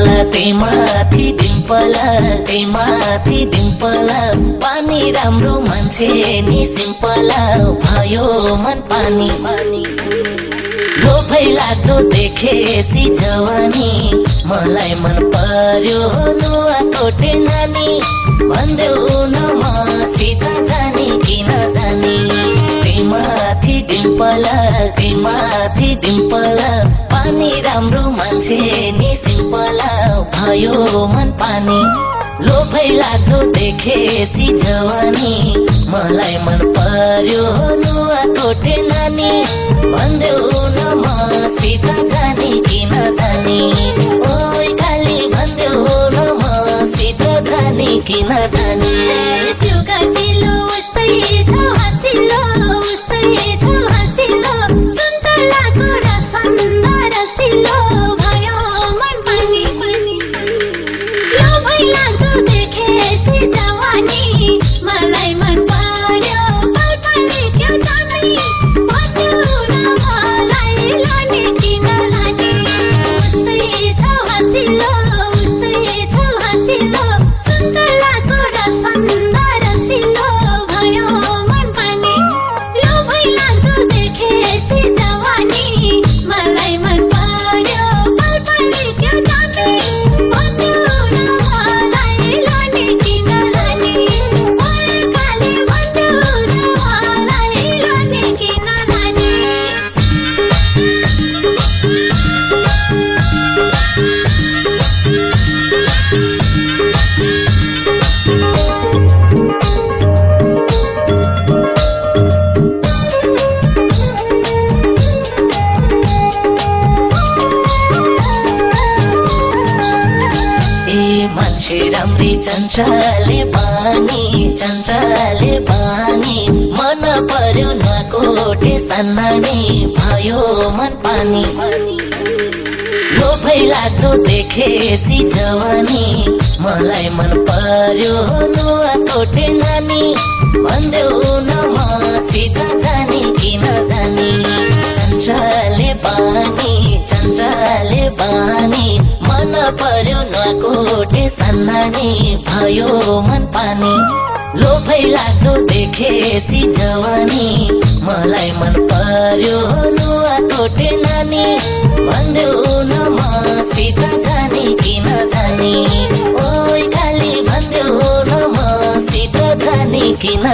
डिम्पल त्यहीमाथि डिम्पल त्यहीमाथि डिम्पल पानी राम्रो मान्छे नि सिम्पल भयो मन पानी लोभै लाग्दो देखेसी जवानी मलाई मन पर्यो नुवाकोटे नानी भन्देऊ न मसित जानी किन जानी त्यहीमाथि डिम्पल त्यहीमाथि डिम्पल पानी राम्रो मान्छे नि सिम्पल भयो मन पानी लोभै लाग्दो देखेसी जवानी मलाई मन पर्यो नुवाकोटे नानी भन्देऊ न मसित जानी किन जानी ओइ काली भन्देऊ न मसित जानी किन जानी चञ्चले बानी मन पर्यो नकोटे सन्नानी भयो मन पानी लोभै लाग्दो देखेसी जवानी मलाई मन पर्यो नुवाकोटे नानी भन्देऊ न मसित जानी किन जानी चञ्चले बानी मन पर्यो नकोटे सन्नानी भयो मन पानी लोभै लाग्दो देखेसी जवानी मलाई मन पर्यो नुवाकोटे नानी भन्देऊ न मसित जानी किन जानी ओइ काली भन्देऊ न मसित जानी किन